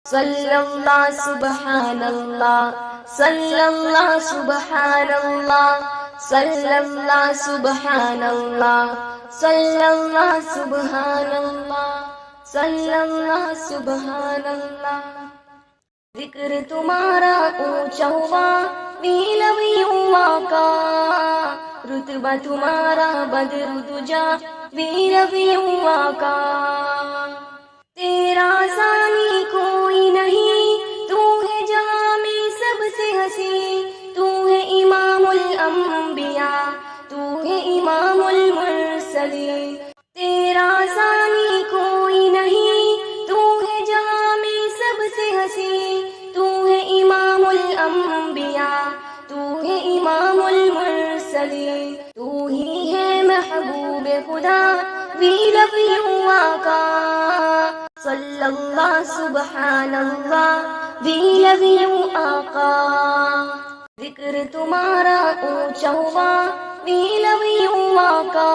صلی اللہ سبحان اللہ، صلی اللہ سبحان اللہ، صلی اللہ سبحان اللہ، صلی اللہ سبحان اللہ، صلی اللہ سبحان اللہ۔ ذکر تمہارا اونچا ہوا ویلویوں آقا، رتبہ تمہارا بدر دجا ویلویوں آقا۔ تیرا ثانی کوئی نہیں، تو ہے جہاں میں سب سے حسین، تو ہے امام الانبیاء، تو ہے امام المرسلین۔ تیرا ثانی کوئی نہیں، تو ہے جہاں میں سب سے حسین، تو ہے امام الانبیاء، تو ہے امام المرسلین۔ تو ہی ہے محبوب خدا ویلویوں آقا، صلی اللہ سبحان اللہ ویلویوں آقا۔ ذکر تمہارا اونچا ہوا ویلویوں آقا،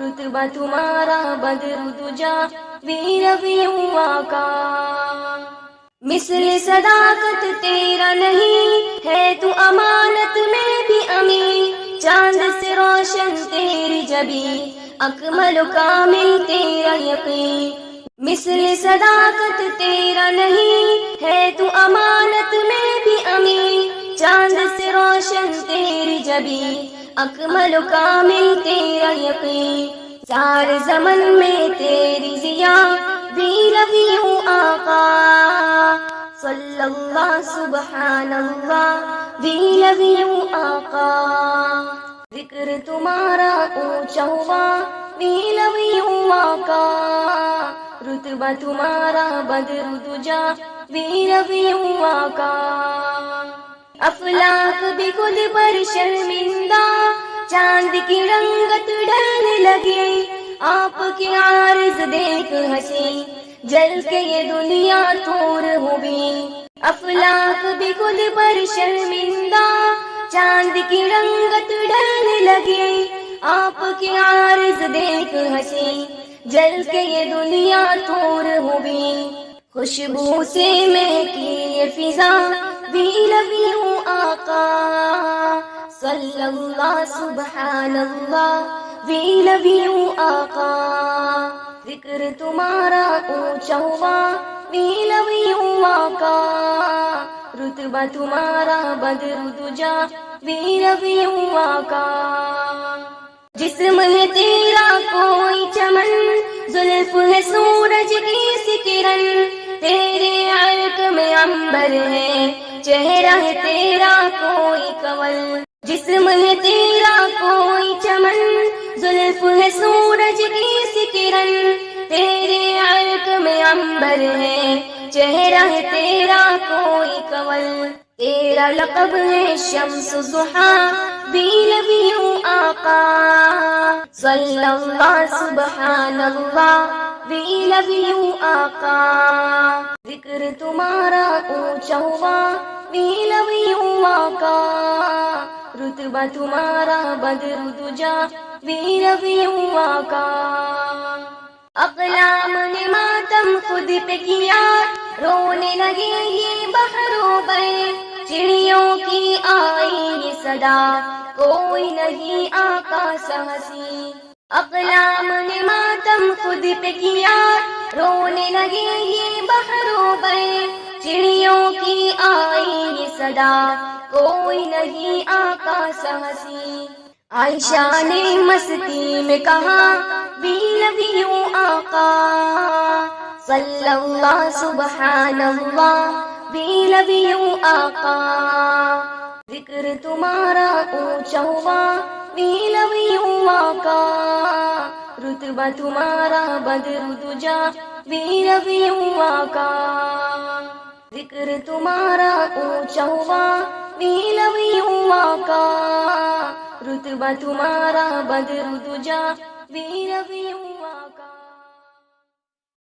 رتبہ تمہارا بدر دجا ویلویوں آقا۔ مثل صداقت تیرا نہیں، ہے تو امانت میں بھی امین، چاند سے روشن تیری جبین، اکمل و کامل تیرا یقین۔ مثل صداقت تیرا نہیں، ہے تو امانت میں بھی امین، چاند سے روشن تیری جبین، اکمل و کامل تیرا یقین۔ سارے زمن میں تیری ضیا ویلویوں آقا، صلی اللہ سبحان اللہ ویلویوں آقا۔ ذکر تمہارا اونچا ہوا ویلویوں آقا، رتبہ تمہارا بدر دجا ویلویوں آقا۔ افلاک بھی خود پر شرمندہ، چاند کی رنگت ڈھلنے لگی، آپ کے عارض دیکھ ہنسی، جل کے یہ دنیا طور ہوئی۔ افلاک بھی خود پر شرمندہ، چاند کی رنگت ڈھلنے لگی، آپ کے عارض دیکھ ہنسی، جل کے یہ دنیا طور ہوئی۔ خوشبو سے مہکی یہ فضا ویلویوں آقا، صلی اللہ سبحان اللہ ویلویوں آقا۔ ذکر تمہارا اونچا ہوا ویلویوں آقا، رتبہ تمہارا بدر دجا ویلویوں آقا۔ جسم ہے تیرا کوئی چمن، زلف ہے سورج کی سی کرن، تیرے عرق میں عنبر ہے، چہرہ ہے تیرا کوئی کنول۔ جسم ہے تیرا کوئی چمن، زلف ہے سورج کی سی کرن، تیرے عرق میں عنبر ہے، چہرہ ہے تیرا کوئی کنول۔ تیرا لقب ہے شمس ضحیٰ ویلویوں آقا، صلی اللہ سبحان اللہ ویلویوں آقا۔ ذکر تمہارا اونچا ہوا ویلویوں آقا، رتبہ تمہارا بدر دجا ویلویوں آقا۔ اقلام نے ماتم خود پہ کیا، رونے لگے یہ بحر و بر، چڑیوں کی آئی یہ صدا، کوئی نہیں آقا سا حسین۔ اقلام نے ماتم خود پہ کیا، رونے لگے یہ بحر و بر، چڑیوں کی آئی یہ صدا، کوئی نہیں آقا سا حسین۔ عائشہ نے مستی میں کہا ویلویوں آقا، صلی اللہ سبحان اللہ ویلویوں آقا۔ ذکر تمہارا اونچا ہوا ویلویوں آقا، رتبہ تمہارا بدر دجا ویلویوں آقا۔ ذکر تمہارا اونچا ہوا ویلویوں آقا، رتبہ تمہارا بدر دجا ویلویوں